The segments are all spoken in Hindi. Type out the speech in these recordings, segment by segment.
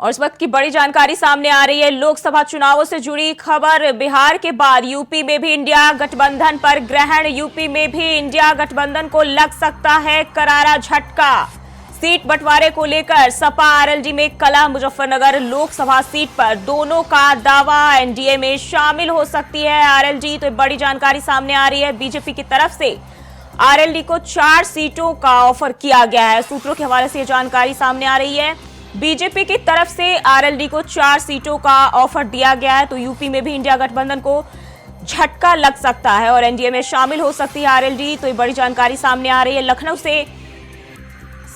और इस वक्त की बड़ी जानकारी सामने आ रही है। लोकसभा चुनावों से जुड़ी खबर। बिहार के बाद यूपी में भी इंडिया गठबंधन पर ग्रहण। यूपी में भी इंडिया गठबंधन को लग सकता है करारा झटका। सीट बंटवारे को लेकर सपा आरएलडी में कलह। मुजफ्फरनगर लोकसभा सीट पर दोनों का दावा, एनडीए में शामिल हो सकती है आरएलडी। तो बड़ी जानकारी सामने आ रही है। बीजेपी की तरफ से आरएलडी को 4 सीटों का ऑफर किया गया है। सूत्रों के हवाले से यह जानकारी सामने आ रही है। बीजेपी की तरफ से आरएलडी को 4 सीटों का ऑफर दिया गया है। तो यूपी में भी इंडिया गठबंधन को झटका लग सकता है और एनडीए में शामिल हो सकती है आरएलडी। तो ये बड़ी जानकारी सामने आ रही है। लखनऊ से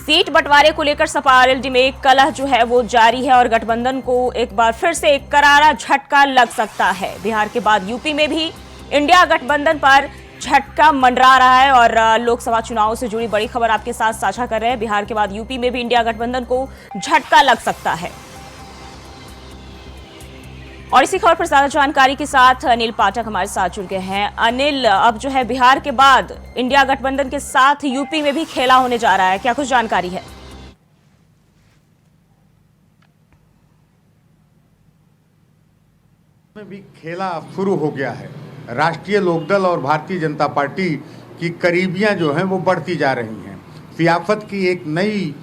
सीट बंटवारे को लेकर सपा आरएलडी में कलह जो है वो जारी है और गठबंधन को एक बार फिर से एक करारा झटका लग सकता है। बिहार के बाद यूपी में भी इंडिया गठबंधन पर झटका मंडरा रहा है और लोकसभा चुनाव से जुड़ी बड़ी खबर आपके साथ साझा कर रहे हैं। बिहार के बाद यूपी में भी इंडिया गठबंधन को झटका लग सकता है। और इसी खबर पर ज्यादा जानकारी के साथ अनिल पाठक हमारे साथ जुड़ गए हैं। अनिल, अब जो है बिहार के बाद इंडिया गठबंधन के साथ यूपी में भी खेला होने जा रहा है, क्या कुछ जानकारी है? में भी खेला शुरू हो गया है। राष्ट्रीय लोकदल और भारतीय जनता पार्टी की करीबियां जो हैं वो बढ़ती जा रही हैं। सियासत की एक नई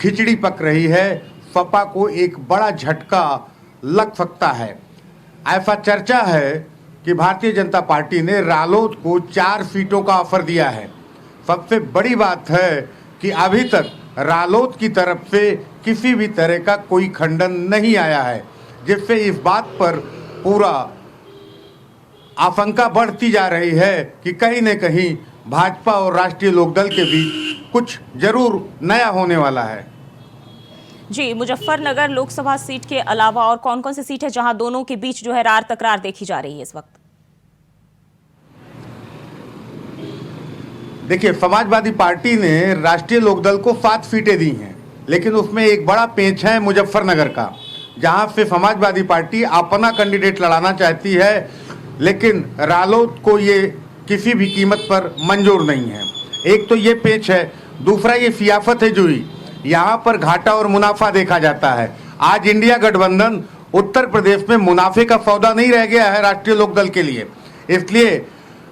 खिचड़ी पक रही है। सपा को एक बड़ा झटका लग सकता है। ऐसा चर्चा है कि भारतीय जनता पार्टी ने रालोद को 4 सीटों का ऑफर दिया है। सबसे बड़ी बात है कि अभी तक रालोद की तरफ से किसी भी तरह का कोई खंडन नहीं आया है, जिससे इस बात पर पूरा आशंका बढ़ती जा रही है कि कहीं न कहीं भाजपा और राष्ट्रीय लोकदल के बीच कुछ जरूर नया होने वाला है। जी, मुजफ्फरनगर लोकसभा सीट के अलावा और कौन कौन सी सीट है जहां दोनों के बीच जो है रार तकरार देखी जा रही है इस वक्त? देखिए, समाजवादी पार्टी ने राष्ट्रीय लोकदल को 7 सीटें दी हैं, लेकिन उसमें एक बड़ा पेंच है मुजफ्फरनगर का, जहां से समाजवादी पार्टी अपना कैंडिडेट लड़ाना चाहती है, लेकिन रालोद को ये किसी भी कीमत पर मंजूर नहीं है। एक तो ये पेंच है, दूसरा ये सियासत है जुई। यहाँ पर घाटा और मुनाफा देखा जाता है। आज इंडिया गठबंधन उत्तर प्रदेश में मुनाफे का सौदा नहीं रह गया है राष्ट्रीय लोकदल के लिए। इसलिए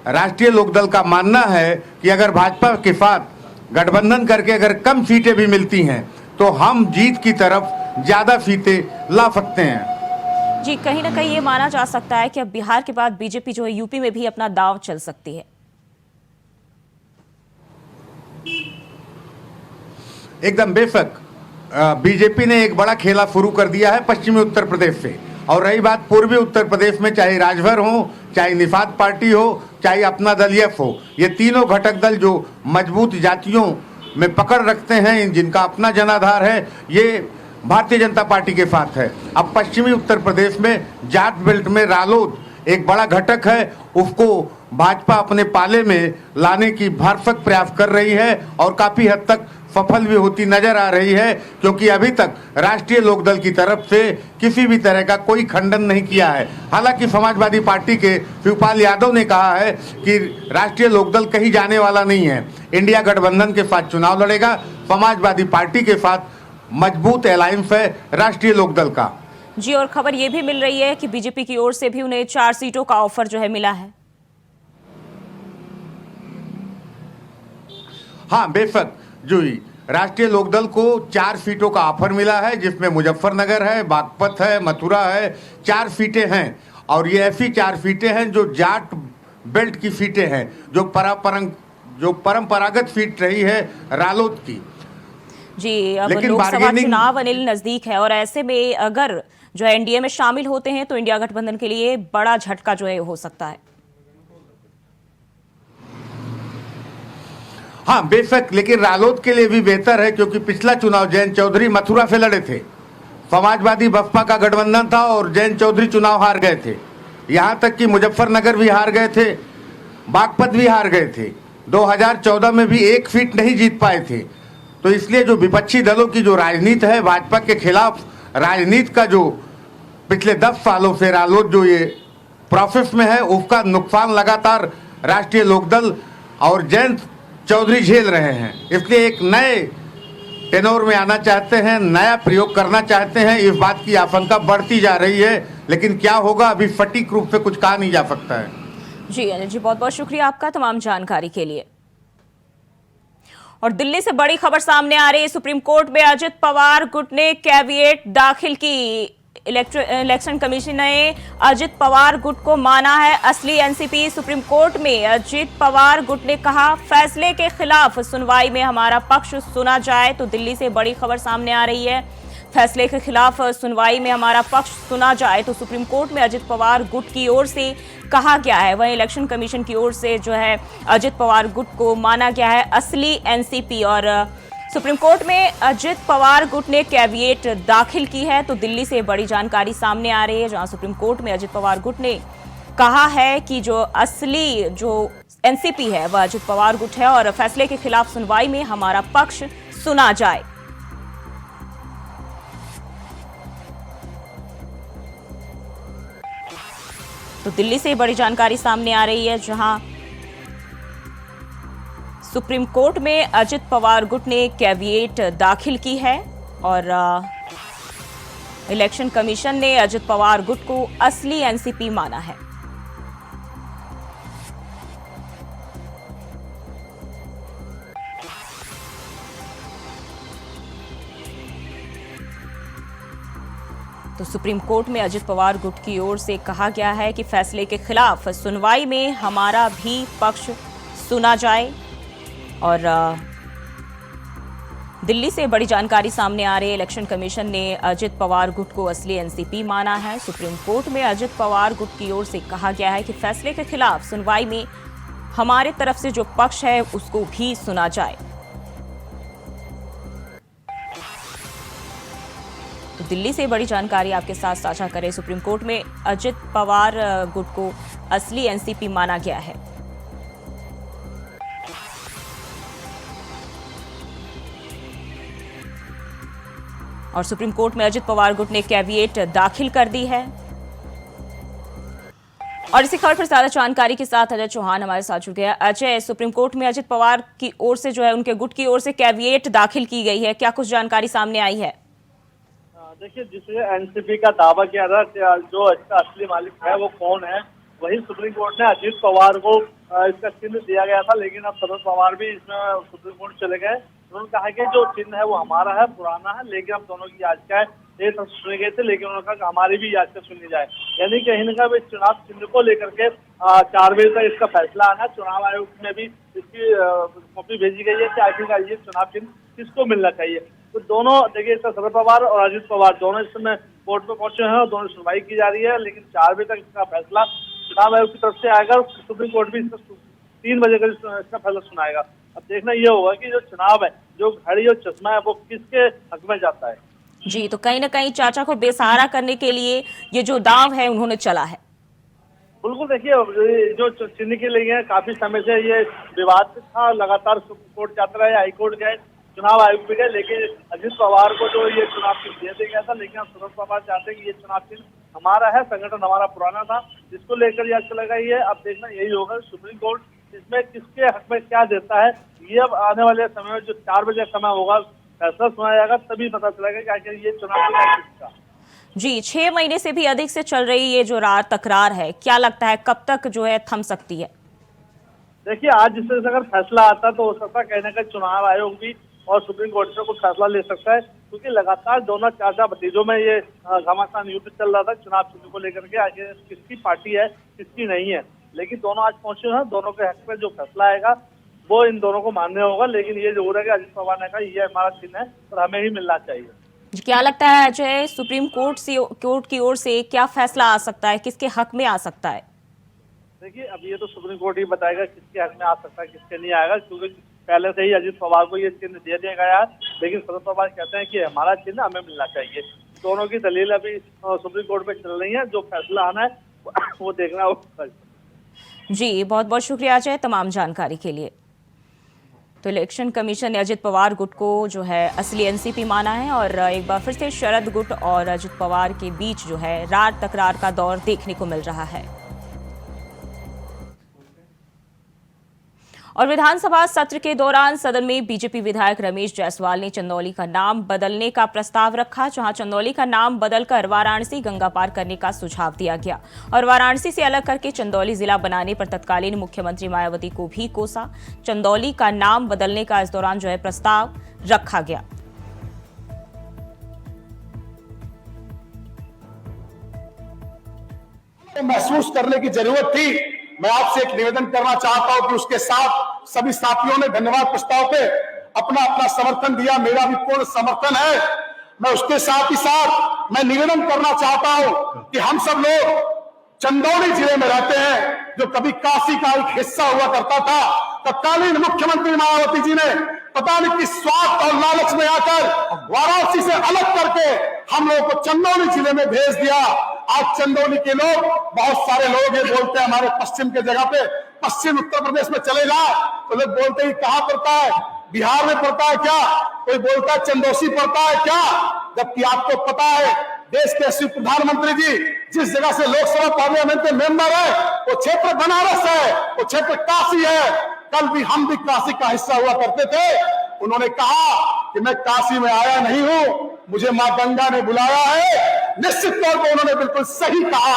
राष्ट्रीय लोकदल का मानना है कि अगर भाजपा के साथ गठबंधन करके अगर कम सीटें भी मिलती हैं तो हम जीत की तरफ ज्यादा सीटें ला सकते हैं। जी, कहीं ना कहीं ये माना जा सकता है कि अब बिहार के बाद बीजेपी जो है यूपी में भी अपना दांव चल सकती है। एकदम बेशक बीजेपी ने एक बड़ा खेला शुरू कर दिया है पश्चिमी उत्तर प्रदेश से। और रही बात पूर्वी उत्तर प्रदेश में, चाहे राजभर हो, चाहे निषाद पार्टी हो, चाहे अपना दल यफ हो, ये तीनों घटक दल जो मजबूत जातियों में पकड़ रखते हैं, जिनका अपना जनाधार है, ये भारतीय जनता पार्टी के साथ है। अब पश्चिमी उत्तर प्रदेश में जाट बेल्ट में रालोद एक बड़ा घटक है, उसको भाजपा अपने पाले में लाने की भरसक प्रयास कर रही है और काफी हद तक सफल भी होती नजर आ रही है, क्योंकि अभी तक राष्ट्रीय लोकदल की तरफ से किसी भी तरह का कोई खंडन नहीं किया है। हालांकि समाजवादी पार्टी के शिवपाल यादव ने कहा है कि राष्ट्रीय लोकदल कहीं जाने वाला नहीं है, इंडिया गठबंधन के साथ चुनाव लड़ेगा। समाजवादी पार्टी के साथ मजबूत अलायंस है राष्ट्रीय लोकदल का। जी, और खबर यह भी मिल रही है कि बीजेपी की ओर से भी उन्हें 4 सीटों का ऑफर जो है मिला है। हाँ, बेशक जुई, राष्ट्रीय लोकदल को 4 सीटों का ऑफर मिला है, जिसमें मुजफ्फरनगर है, बागपत है, मथुरा है। 4 सीटें हैं और ये ऐसी 4 सीटें हैं जो जाट बेल्ट की सीटें हैं, जो परंपरागत सीट रही है रालोद की। जी, अब लोकसभा चुनाव अनिल नजदीक है और ऐसे में अगर जो है एनडीए में शामिल होते हैं तो इंडिया गठबंधन के लिए बड़ा झटका जो है हो सकता है। हाँ बेशक, लेकिन रालोद के लिए भी बेहतर है, क्योंकि पिछला चुनाव जयंत चौधरी मथुरा से लड़े थे। समाजवादी बसपा का गठबंधन था और जयंत चौधरी चुनाव हार गए थे। यहाँ तक कि मुजफ्फरनगर भी हार गए थे, बागपत भी हार गए थे। 2014 में भी एक सीट नहीं जीत पाए थे। तो इसलिए जो विपक्षी दलों की जो राजनीति है, भाजपा के खिलाफ राजनीति का जो पिछले 10 सालों से रालोद जो ये प्रोसेस में है, उसका नुकसान लगातार राष्ट्रीय लोकदल और जयंत चौधरी झेल रहे हैं। इसलिए एक नए टेनोर में आना चाहते हैं, नया प्रयोग करना चाहते हैं। इस बात की आशंका बढ़ती जा रही है, लेकिन क्या होगा अभी सटीक रूप से कुछ कहा नहीं जा सकता है। जी अनिल जी, बहुत बहुत शुक्रिया आपका तमाम जानकारी के लिए। और दिल्ली से बड़ी खबर सामने आ रही है। सुप्रीम कोर्ट में अजित पवार गुट ने कैविएट दाखिल की। इलेक्शन कमीशन ने अजित पवार गुट को माना है असली एनसीपी। सुप्रीम कोर्ट में अजित पवार गुट ने कहा, फैसले के खिलाफ सुनवाई में हमारा पक्ष सुना जाए। तो दिल्ली से बड़ी खबर सामने आ रही है, फैसले के खिलाफ सुनवाई में हमारा पक्ष सुना जाए। तो सुप्रीम कोर्ट में अजित पवार गुट की ओर से कहा गया है। वहीं इलेक्शन कमीशन की ओर से जो है अजित पवार गुट को माना गया है असली एनसीपी। और सुप्रीम कोर्ट में अजित पवार गुट ने कैविएट दाखिल की है। तो दिल्ली से बड़ी जानकारी सामने आ रही है, जहां सुप्रीम कोर्ट में अजित पवार गुट ने कहा है कि जो असली जो एनसीपी है वह अजित पवार गुट है और फैसले के खिलाफ सुनवाई में हमारा पक्ष सुना जाए। तो दिल्ली से बड़ी जानकारी सामने आ रही है, जहां सुप्रीम कोर्ट में अजित पवार गुट ने कैविएट दाखिल की है और इलेक्शन कमीशन ने अजित पवार गुट को असली एनसीपी माना है। तो सुप्रीम कोर्ट में अजित पवार गुट की ओर से कहा गया है कि फैसले के खिलाफ सुनवाई में हमारा भी पक्ष सुना जाए। और दिल्ली से बड़ी जानकारी सामने आ रही है, इलेक्शन कमीशन ने अजित पवार गुट को असली एनसीपी माना है। सुप्रीम कोर्ट में अजित पवार गुट की ओर से कहा गया है कि फैसले के खिलाफ सुनवाई में हमारे तरफ से जो पक्ष है उसको भी सुना जाए। तो दिल्ली से बड़ी जानकारी आपके साथ साझा करें। सुप्रीम कोर्ट में अजित पवार गुट को असली एनसीपी माना गया है। और सुप्रीम कोर्ट में अजित पवार गुट ने कैविएट दाखिल कर दी है। और इसी खबर पर ज्यादा जानकारी के साथ अजय चौहान हमारे साथ जुड़ गया। अजय, सुप्रीम कोर्ट में अजित पवार की ओर से जो है उनके गुट की ओर से कैविएट दाखिल की गई है, क्या कुछ जानकारी सामने आई है? देखिए, जिसने एनसीपी का दावा किया था, जो इसका असली मालिक है वो कौन है, वही सुप्रीम कोर्ट ने अजित पवार को इसका चिन्ह दिया गया था। लेकिन अब शरद पवार भी इसमें सुप्रीम कोर्ट चले गए। उन्होंने कहा कि जो चिन्ह है वो हमारा है, पुराना है, लेकिन अब दोनों की याचिकाएं एक तरफ सुने गए थे, लेकिन उन्होंने कहा कि हमारी भी याचिका सुनी जाए। यानी कहीं ना कहीं चुनाव चिन्ह को लेकर के 4 बजे तक इसका फैसला आना। चुनाव आयोग में भी इसकी कॉपी भेजी गई है कि आखिरकार ये चुनाव चिन्ह किसको मिलना चाहिए। तो दोनों देखिए, शरद पवार और अजित पवार दोनों इस समय कोर्ट में पहुंचे हैं और दोनों सुनवाई की जा रही है। लेकिन 4 बजे तक इसका फैसला चुनाव आयोग की तरफ से आएगा। सुप्रीम कोर्ट भी इसका 3 बजे का इसका फैसला सुनाएगा। अब देखना ये होगा कि जो चुनाव है, जो घड़ी और चश्मा है, वो किसके हक में जाता है। जी, तो कहीं ना कहीं चाचा को बेसहारा करने के लिए ये जो दांव है उन्होंने चला है। बिल्कुल, देखिए, जो चिन्ह के लिए काफी समय से ये विवाद था, लगातार सुप्रीम कोर्ट जाता रहे, हाईकोर्ट गए, चुनाव आयोग भी गए, लेकिन अजित पवार को जो ये चुनाव चिन्ह दे दिया गया था। लेकिन अब शरद पवार चाहते हैं कि ये चुनाव चिन्ह हमारा है, संगठन हमारा पुराना था, जिसको लेकर याचिका लगाई है। अब देखना यही होगा सुप्रीम कोर्ट इसमें किसके हक में क्या देता है। ये अब आने वाले समय में जो 4 बजे समय होगा, फैसला सुनाया जाएगा, तभी पता चलेगा कि आखिर ये चुनाव चिन्ह है किसका। जी, 6 महीने से भी अधिक से चल रही ये जो तकरार है, क्या लगता है कब तक जो है थम सकती है? देखिए, आज जिस तरह से अगर फैसला आता तो हो सकता है कहीं ना कहीं चुनाव आयोग भी और सुप्रीम कोर्ट से कुछ फैसला ले सकता है, क्योंकि लगातार दोनों चाचा भतीजों में ये घमासान युद्ध चल रहा था चुनाव चिन्ह को लेकर के, आखिर किसकी पार्टी है किसकी नहीं है। लेकिन दोनों आज पहुंचे हैं, दोनों के हक में जो फैसला आएगा वो इन दोनों को मानने होगा। लेकिन ये जरूर है कि अजित पवार ने कहा ये हमारा चिन्ह है और हमें ही मिलना चाहिए। क्या लगता है अजय, सुप्रीम कोर्ट की ओर से क्या फैसला आ सकता है, किसके हक में आ सकता है? देखिए, अब ये तो सुप्रीम कोर्ट ही बताएगा किसके हक में आ सकता है, किसके नहीं आएगा, क्योंकि पहले से ही अजित पवार को ये चिन्ह दे दिया गया है। लेकिन शरद पवार कहते हैं कि हमारा चिन्ह हमें मिलना चाहिए। दोनों की दलील अभी सुप्रीम कोर्ट में चल रही है, जो फैसला आना है वो देखना होगा। जी, बहुत बहुत शुक्रिया अजय तमाम जानकारी के लिए। तो इलेक्शन कमीशन ने अजित पवार गुट को जो है असली एनसीपी माना है और एक बार फिर से शरद गुट और अजित पवार के बीच जो है रार तकरार का दौर देखने को मिल रहा है। और विधानसभा सत्र के दौरान सदन में बीजेपी विधायक रमेश जायसवाल ने चंदौली का नाम बदलने का प्रस्ताव रखा, जहां चंदौली का नाम बदलकर वाराणसी गंगा पार करने का सुझाव दिया गया और वाराणसी से अलग करके चंदौली जिला बनाने पर तत्कालीन मुख्यमंत्री मायावती को भी कोसा। चंदौली का नाम बदलने का इस दौरान जो है प्रस्ताव रखा गया। महसूस करने की जरूरत थी। मैं आपसे एक निवेदन करना चाहता हूं कि उसके साथ सभी साथियों ने धन्यवाद प्रस्ताव पे अपना अपना समर्थन दिया, मेरा भी पूर्ण समर्थन है। मैं उसके साथ ही साथ मैं निवेदन करना चाहता हूं कि हम सब लोग चंदौली जिले में रहते हैं, जो कभी काशी का एक हिस्सा हुआ करता था। तत्कालीन मुख्यमंत्री मायावती जी ने पता नहीं किस स्वार्थ और लालच में आकर वाराणसी से अलग करके हम लोगों को चंदौली जिले में भेज दिया। आज चंदौली के लोग, बहुत सारे लोग ये बोलते हैं हमारे पश्चिम के जगह पे, पश्चिम उत्तर प्रदेश में चले जाए तो लोग बोलते हैं कहां पड़ता है, बिहार में पड़ता है क्या, कोई बोलता है चंदौसी पड़ता है क्या, जबकि आपको पता है देश के यशस्वी प्रधानमंत्री जी जिस जगह से लोकसभा पार्लियामेंट में मेंबर है वो क्षेत्र बनारस है, वो क्षेत्र काशी है। कल भी हम भी काशी का हिस्सा हुआ करते थे। उन्होंने कहा कि मैं काशी में आया नहीं हूं, मुझे मां गंगा ने बुलाया है। निश्चित तौर पर उन्होंने बिल्कुल सही कहा।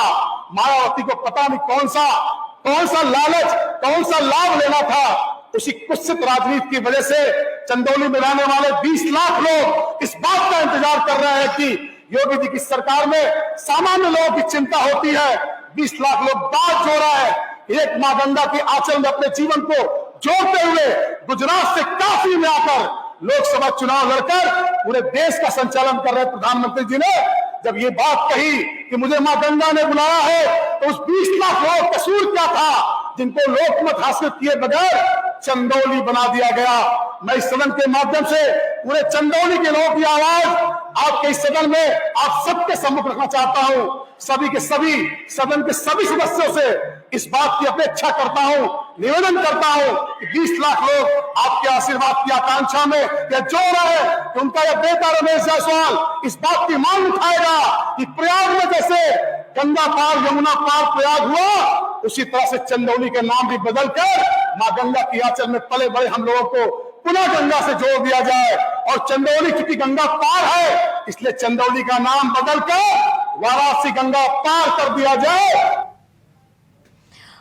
मायावती को पता नहीं कौन सा लालच, कौन सा लाभ लेना था। उसी कुत्सित राजनीति की वजह से चंदौली में रहने वाले 20 लाख लोग इस बात का इंतजार कर रहे हैं कि योगी जी की सरकार में सामान्य लोगों की चिंता होती है। 20 लाख लोग बात जोड़ा है, एक मां गंगा के आंचल में अपने जीवन को जोड़ते हुए गुजरात से काशी में आकर लोकसभा चुनाव लड़कर पूरे देश का संचालन कर रहे प्रधानमंत्री जी ने जब ये बात कही कि मुझे मां गंगा ने बुलाया है, तो उस 20 लाख लोग कसूर क्या था जिनको लोकमत हासिल किए बगैर चंदौली बना दिया गया। मैं इस सदन के माध्यम से पूरे चंदौली के लोगों की आवाज आपके इस सदन में आप सबके सम्मुख रखना चाहता हूं। सभी के सभी सदन के सभी सदस्यों से इस बात की अपेक्षा करता हूं, निवेदन करता हूं कि 20 लाख लोग आपके आशीर्वाद की आकांक्षा में यह जो रहे कि उनका यह बेटा रमेश जायसवाल इस बात की मांग उठाएगा कि प्रयाग में जैसे गंगा पार यमुना पार प्रयाग हुआ, उसी तरह से चंदौली के नाम भी बदलकर मां गंगा की आंचल में पले बड़े हम लोगों को पुनः गंगा से जोड़ दिया जाए। और चंदौली क्योंकि गंगा पार है, इसलिए चंदौली का नाम बदलकर वाराणसी गंगा पार कर दिया जाए।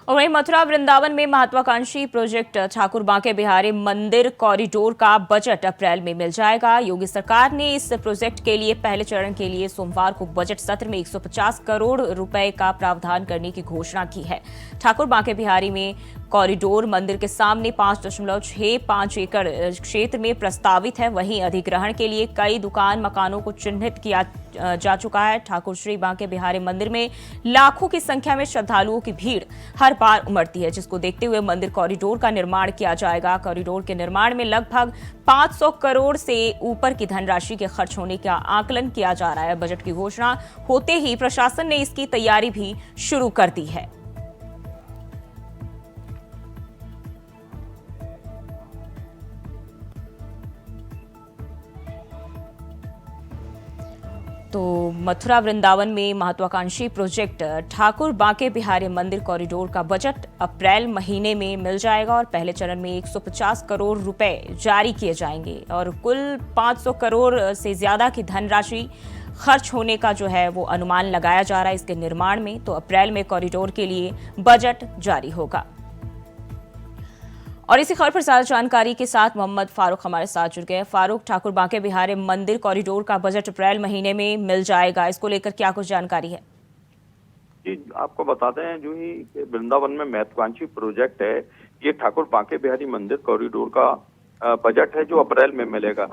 और वहीं मथुरा वृंदावन में महत्वाकांक्षी प्रोजेक्ट ठाकुर बांके बिहारी मंदिर कॉरिडोर का बजट अप्रैल में मिल जाएगा। योगी सरकार ने इस प्रोजेक्ट के लिए पहले चरण के लिए सोमवार को बजट सत्र में 150 करोड़ रुपए का प्रावधान करने की घोषणा की है। ठाकुर बांके बिहारी में कॉरिडोर मंदिर के सामने 5.65 एकड़ क्षेत्र में प्रस्तावित है। वहीं अधिग्रहण के लिए कई दुकान मकानों को चिन्हित किया जा चुका है। ठाकुर श्री बांके बिहारी मंदिर में लाखों की संख्या में श्रद्धालुओं की भीड़ हर बार उमड़ती है, जिसको देखते हुए मंदिर कॉरिडोर का निर्माण किया जाएगा। कॉरिडोर के निर्माण में लगभग 500 करोड़ से ऊपर की धनराशि के खर्च होने का आकलन किया जा रहा है। बजट की घोषणा होते ही प्रशासन ने इसकी तैयारी भी शुरू कर दी है। तो मथुरा वृंदावन में महत्वाकांक्षी प्रोजेक्ट ठाकुर बांके बिहारी मंदिर कॉरिडोर का बजट अप्रैल महीने में मिल जाएगा और पहले चरण में 150 करोड़ रुपए जारी किए जाएंगे और कुल 500 करोड़ से ज्यादा की धनराशि खर्च होने का जो है वो अनुमान लगाया जा रहा है इसके निर्माण में। तो अप्रैल में कॉरिडोर के लिए बजट जारी होगा। और इसी खबर पर ज्यादा जानकारी के साथ मोहम्मद फारूक हमारे साथ जुड़ गए। फारूक, ठाकुर बांके बिहारी मंदिर कॉरिडोर का बजट अप्रैल महीने में मिल जाएगा, इसको लेकर क्या कुछ जानकारी है? जी, आपको बताते हैं जो ही वृंदावन में महत्वाकांक्षी प्रोजेक्ट है, ये ठाकुर बांके बिहारी मंदिर कॉरिडोर का बजट है जो अप्रैल में मिलेगा।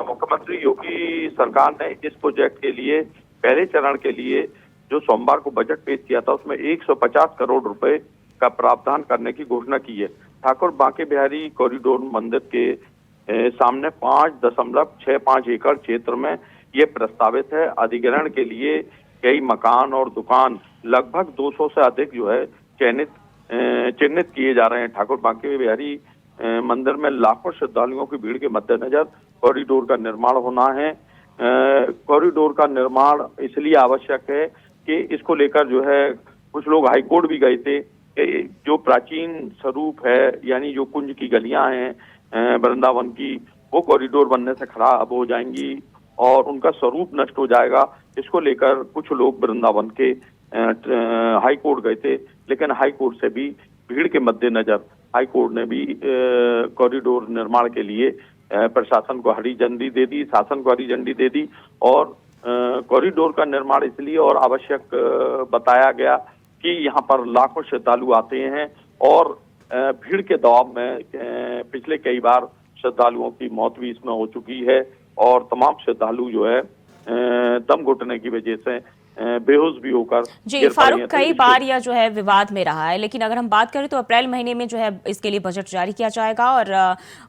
मुख्यमंत्री योगी सरकार ने इस प्रोजेक्ट के लिए पहले चरण के लिए जो सोमवार को बजट पेश किया था उसमें 150 करोड़ रुपए का प्रावधान करने की घोषणा की है। ठाकुर बांके बिहारी कॉरिडोर मंदिर के सामने 5.65 एकड़ क्षेत्र में ये प्रस्तावित है। अधिग्रहण के लिए कई मकान और दुकान लगभग 200 से अधिक जो है चिन्हित किए जा रहे हैं। ठाकुर बांके बिहारी मंदिर में लाखों श्रद्धालुओं की भीड़ के मद्देनजर कॉरिडोर का निर्माण होना है। कॉरिडोर का निर्माण इसलिए आवश्यक है कि इसको लेकर जो है कुछ लोग हाईकोर्ट भी गए थे जो प्राचीन स्वरूप है, यानी जो कुंज की गलियां हैं वृंदावन की, वो कॉरिडोर बनने से खराब हो जाएंगी और उनका स्वरूप नष्ट हो जाएगा। इसको लेकर कुछ लोग वृंदावन के हाई कोर्ट गए थे, लेकिन हाई कोर्ट से भी भीड़ के मद्देनजर हाई कोर्ट ने भी कॉरिडोर निर्माण के लिए प्रशासन को हरी झंडी दे दी, शासन को हरी झंडी दे दी और कॉरिडोर का निर्माण इसलिए और आवश्यक बताया गया कि यहाँ पर लाखों श्रद्धालु आते हैं और भीड़ के दबाव में पिछले कई बार श्रद्धालुओं की मौत भी इसमें हो चुकी है और तमाम श्रद्धालु जो है दम घुटने की वजह से बेहोश भी होकर जी फारूक कई बार यह जो है विवाद में रहा है, लेकिन अगर हम बात करें तो अप्रैल महीने में जो है इसके लिए बजट जारी किया जाएगा और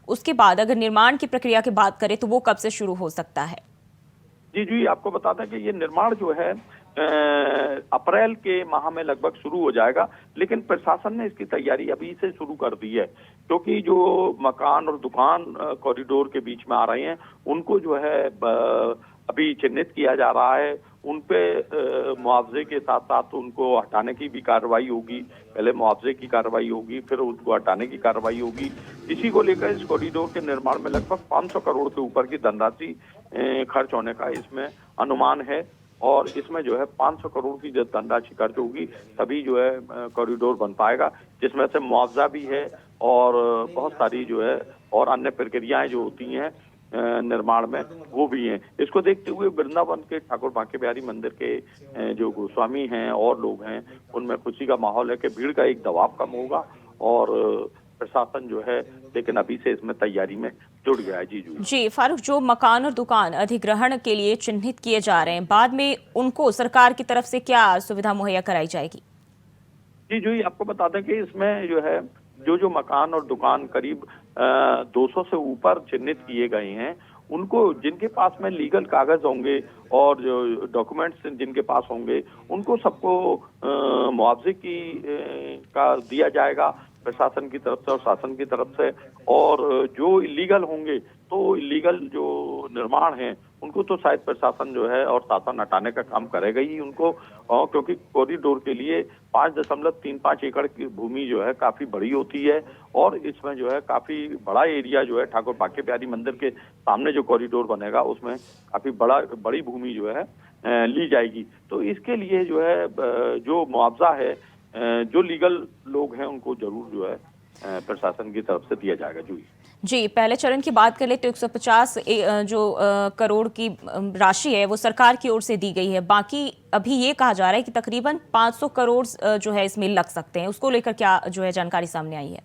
उसके बाद अगर निर्माण की प्रक्रिया की बात करें तो वो कब से शुरू हो सकता है? जी आपको बताते हैं कि ये निर्माण जो है अप्रैल के माह में लगभग शुरू हो जाएगा, लेकिन प्रशासन ने इसकी तैयारी अभी से शुरू कर दी है क्योंकि जो मकान और दुकान कॉरिडोर के बीच में आ रहे हैं उनको जो है अभी चिन्हित किया जा रहा है। उन पे मुआवजे के साथ साथ उनको हटाने की भी कार्रवाई होगी। पहले मुआवजे की कार्रवाई होगी, फिर उनको हटाने की कार्रवाई होगी। इसी को लेकर इस कॉरिडोर के निर्माण में लगभग 500 करोड़ के ऊपर की धनराशि खर्च होने का इसमें अनुमान है और इसमें जो है 500 करोड़ की जब धनराशि खर्च होगी तभी जो है कॉरिडोर बन पाएगा, जिसमें से मुआवजा भी है और बहुत सारी जो है और अन्य प्रक्रियाएं जो होती हैं निर्माण में वो भी हैं। इसको देखते हुए वृंदावन के ठाकुर बांके बिहारी मंदिर के जो गोस्वामी हैं और लोग हैं उनमें खुशी का माहौल है कि भीड़ का एक दबाव कम होगा और प्रशासन जो है लेकिन अभी से इसमें तैयारी में जुट गया है। जी फारूक, जो मकान और दुकान अधिग्रहण के लिए चिन्हित किए जा रहे हैं बाद में उनको सरकार की तरफ से क्या सुविधा मुहैया कराई जाएगी? जी आपको बता दें कि इसमें जो है जो मकान और दुकान करीब 200 से ऊपर चिन्हित किए गए हैं उनको जिनके पास में लीगल कागज होंगे और जो डॉक्यूमेंट्स जिनके पास होंगे उनको सबको मुआवजे की का दिया जाएगा प्रशासन की तरफ से और शासन की तरफ से। और जो इलीगल होंगे तो इलीगल जो निर्माण है उनको तो शायद प्रशासन जो है और शासन हटाने का काम करेगा ही उनको, क्योंकि कॉरिडोर के लिए 5.35 एकड़ की भूमि जो है काफी बड़ी होती है और इसमें जो है काफी बड़ा एरिया जो है ठाकुर बांके बिहारी मंदिर के सामने जो कॉरिडोर बनेगा उसमें काफी बड़ी भूमि जो है ली जाएगी। तो इसके लिए जो है जो मुआवजा है जो लीगल लोग हैं उनको जरूर जो है प्रशासन की तरफ से दिया जाएगा। जी पहले चरण की बात कर ले तो 150 जो करोड़ की राशि है वो सरकार की ओर से दी गई है। बाकी अभी ये कहा जा रहा है कि तकरीबन 500 करोड़ जो है इसमें लग सकते हैं, उसको लेकर क्या जो है जानकारी सामने आई है?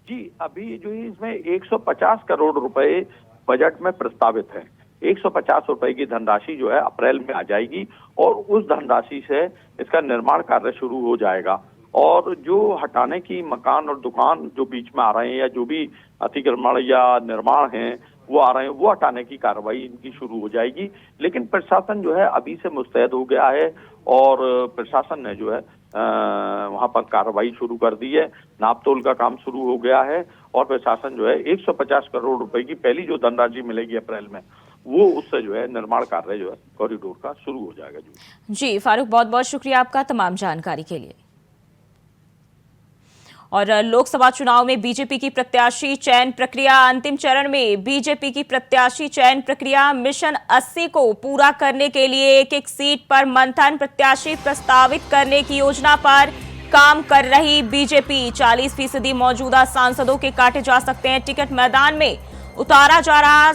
जी अभी जो है इसमें 150 करोड़ रुपए बजट में प्रस्तावित है। 150 रुपए की धनराशि जो है अप्रैल में आ जाएगी और उस धनराशि से इसका निर्माण कार्य शुरू हो जाएगा और जो हटाने की मकान और दुकान जो बीच में आ रहे हैं या जो भी अतिक्रमण या निर्माण हैं वो आ रहे हैं वो हटाने की कार्रवाई इनकी शुरू हो जाएगी। लेकिन प्रशासन जो है अभी से मुस्तैद हो गया है और प्रशासन ने जो है वहां पर कार्रवाई शुरू कर दी है, नापतोल का काम शुरू हो गया है और प्रशासन जो है 150 करोड़ रुपए की पहली जो धनराशि मिलेगी अप्रैल में वो उससे जो है निर्माण कार्य जो है कॉरिडोर का शुरू हो जाएगा। जी फारूक, बहुत बहुत शुक्रिया आपका तमाम जानकारी के लिए। और लोकसभा चुनाव में बीजेपी की प्रत्याशी चयन प्रक्रिया अंतिम चरण में। बीजेपी की प्रत्याशी चयन प्रक्रिया मिशन 80 को पूरा करने के लिए एक एक सीट पर मंथन, प्रत्याशी प्रस्तावित करने की योजना पर काम कर रही बीजेपी। 40% मौजूदा सांसदों के काटे जा सकते हैं टिकट, मैदान में उतारा जा रहा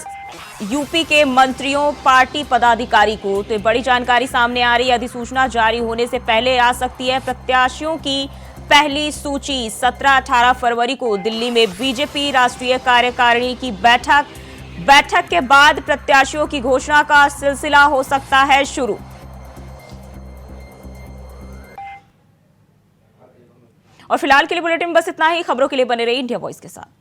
यूपी के मंत्रियों पार्टी पदाधिकारी को। तो बड़ी जानकारी सामने आ रही है, अधिसूचना जारी होने से पहले आ सकती है प्रत्याशियों की पहली सूची। 17-18 फरवरी को दिल्ली में बीजेपी राष्ट्रीय कार्यकारिणी की बैठक के बाद प्रत्याशियों की घोषणा का सिलसिला हो सकता है शुरू। और फिलहाल के लिए बुलेटिन बस इतना ही। खबरों के लिए बने रहिए इंडिया वॉइस के साथ।